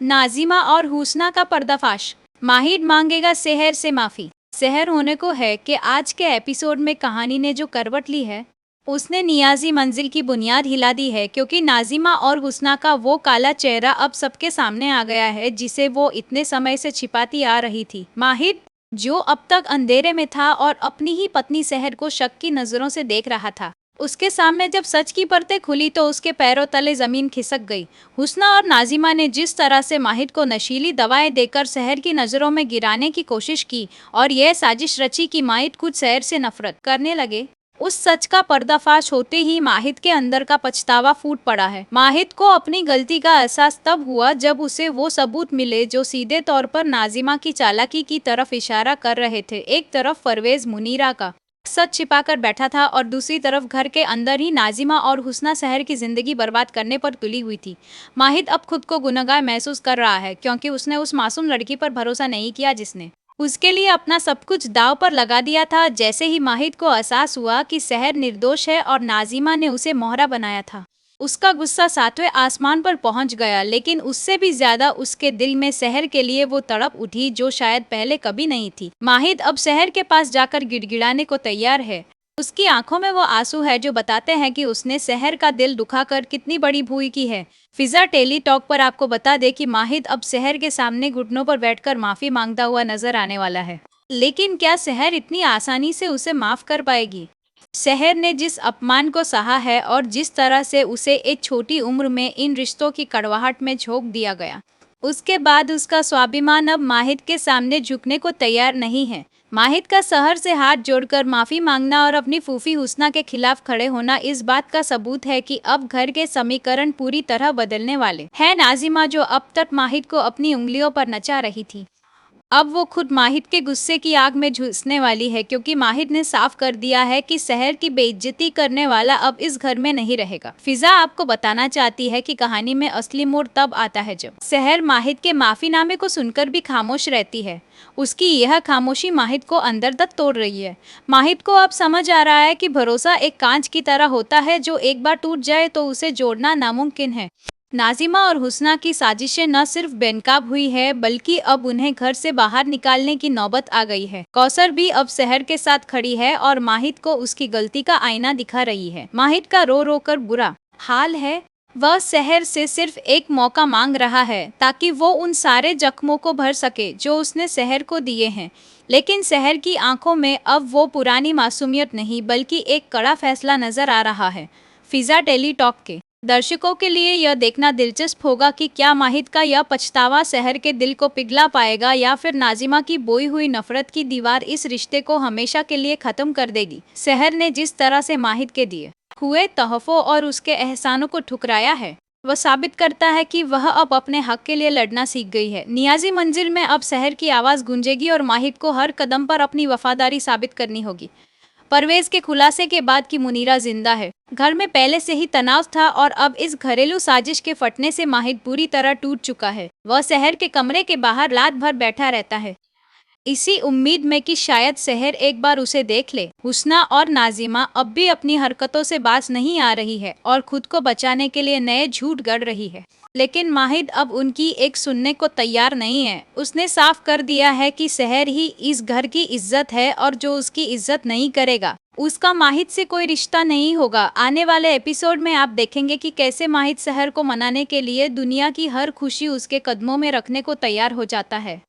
नाजिमा और हुस्ना का पर्दाफाश। माहिर मांगेगा सेहर से माफी। सेहर होने को है कि आज के एपिसोड में कहानी ने जो करवट ली है उसने नियाजी मंजिल की बुनियाद हिला दी है, क्योंकि नाजिमा और हुस्ना का वो काला चेहरा अब सबके सामने आ गया है जिसे वो इतने समय से छिपाती आ रही थी। माहिर जो अब तक अंधेरे में था और अपनी ही पत्नी सेहर को शक की नजरों से देख रहा था, उसके सामने जब सच की परतें खुली तो उसके पैरों तले जमीन खिसक गई। हुस्ना और नाजिमा ने जिस तरह से माहिर को नशीली दवाएं देकर शहर की नजरों में गिराने की कोशिश की और यह साजिश रची कि माहिर खुद शहर से नफरत करने लगे, उस सच का पर्दाफाश होते ही माहिर के अंदर का पछतावा फूट पड़ा है। माहिर को अपनी गलती का एहसास तब हुआ जब उसे वो सबूत मिले जो सीधे तौर पर नाजिमा की चालाकी की तरफ इशारा कर रहे थे। एक तरफ परवेज मुनीरा का सच छिपाकर बैठा था और दूसरी तरफ घर के अंदर ही नाजिमा और हुस्ना शहर की जिंदगी बर्बाद करने पर तुली हुई थी। माहिर अब खुद को गुनहगार महसूस कर रहा है, क्योंकि उसने उस मासूम लड़की पर भरोसा नहीं किया जिसने उसके लिए अपना सब कुछ दांव पर लगा दिया था। जैसे ही माहिर को एहसास हुआ कि शहर निर्दोष है और नाजिमा ने उसे मोहरा बनाया था, उसका गुस्सा सातवें आसमान पर पहुंच गया। लेकिन उससे भी ज्यादा उसके दिल में शहर के लिए वो तड़प उठी जो शायद पहले कभी नहीं थी। माहिर अब शहर के पास जाकर गिड़गिड़ाने को तैयार है। उसकी आंखों में वो आंसू है जो बताते हैं कि उसने शहर का दिल दुखाकर कितनी बड़ी भूल की है। फिजा टेली टॉक पर आपको बता दे कि माहिर अब शहर के सामने घुटनों पर बैठकर माफी मांगता हुआ नजर आने वाला है। लेकिन क्या शहर इतनी आसानी से उसे माफ कर पाएगी? शहर ने जिस अपमान को सहा है और जिस तरह से उसे एक छोटी उम्र में इन रिश्तों की कड़वाहट में झोंक दिया गया, उसके बाद उसका स्वाभिमान अब माहिर के सामने झुकने को तैयार नहीं है। माहिर का शहर से हाथ जोड़कर माफी मांगना और अपनी फूफी हुस्ना के खिलाफ खड़े होना इस बात का सबूत है कि अब घर के समीकरण पूरी तरह बदलने वाले हैं। नाजिमा जो अब तक माहिर को अपनी उंगलियों पर नचा रही थी, अब वो खुद माहिर के गुस्से की आग में झुलसने वाली है, क्योंकि माहिर ने साफ कर दिया है कि शहर की बेइज्जती करने वाला अब इस घर में नहीं रहेगा। फिजा आपको बताना चाहती है कि कहानी में असली मोड़ तब आता है जब शहर माहिर के माफीनामे को सुनकर भी खामोश रहती है। उसकी यह खामोशी माहिर को अंदर तक तोड़ रही है। माहिर को अब समझ आ रहा है कि भरोसा एक कांच की तरह होता है, जो एक बार टूट जाए तो उसे जोड़ना नामुमकिन है। नाजिमा और हुस्ना की साजिशें न सिर्फ बेनकाब हुई है, बल्कि अब उन्हें घर से बाहर निकालने की नौबत आ गई है। कौसर भी अब शहर के साथ खड़ी है और माहिर को उसकी गलती का आईना दिखा रही है। माहिर का रो रो कर बुरा हाल है। वह शहर से सिर्फ एक मौका मांग रहा है ताकि वो उन सारे जख्मों को भर सके जो उसने शहर को दिए हैं। लेकिन शहर की आंखों में अब वो पुरानी मासूमियत नहीं, बल्कि एक कड़ा फैसला नजर आ रहा है। फिजा टेली टॉक के दर्शकों के लिए यह देखना दिलचस्प होगा कि क्या माहिर का यह पछतावा शहर के दिल को पिघला पाएगा या फिर नाजिमा की बोई हुई नफरत की दीवार इस रिश्ते को हमेशा के लिए खत्म कर देगी। शहर ने जिस तरह से माहिर के दिए हुए तोहफों और उसके एहसानों को ठुकराया है, वह साबित करता है कि वह अब अपने हक के लिए लड़ना सीख गई है। नियाजी मंजिल में अब शहर की आवाज गूंजेगी और माहिर को हर कदम पर अपनी वफादारी साबित करनी होगी। परवेज के खुलासे के बाद कि मुनीरा जिंदा है, घर में पहले से ही तनाव था और अब इस घरेलू साजिश के फटने से माहिर पूरी तरह टूट चुका है। वह शहर के कमरे के बाहर रात भर बैठा रहता है, इसी उम्मीद में कि शायद शहर एक बार उसे देख ले। हुस्ना और नाजिमा अब भी अपनी हरकतों से बाज नहीं आ रही है और खुद को बचाने के लिए नए झूठ गढ़ रही है। लेकिन माहिर अब उनकी एक सुनने को तैयार नहीं है। उसने साफ कर दिया है कि शहर ही इस घर की इज्जत है और जो उसकी इज्जत नहीं करेगा उसका माहिर से कोई रिश्ता नहीं होगा। आने वाले एपिसोड में आप देखेंगे कि कैसे माहिर शहर को मनाने के लिए दुनिया की हर खुशी उसके कदमों में रखने को तैयार हो जाता है।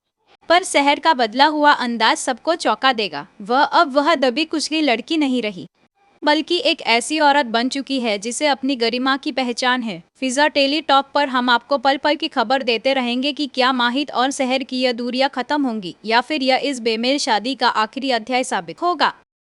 पर शहर का बदला हुआ अंदाज सबको चौंका देगा। वह दबी कुचली लड़की नहीं रही, बल्कि एक ऐसी औरत बन चुकी है जिसे अपनी गरिमा की पहचान है। फिजा टेली टॉक पर हम आपको पल पल की खबर देते रहेंगे कि क्या माहिर और शहर की यह दूरियां खत्म होंगी या फिर यह इस बेमेल शादी का आखिरी अध्याय साबित होगा।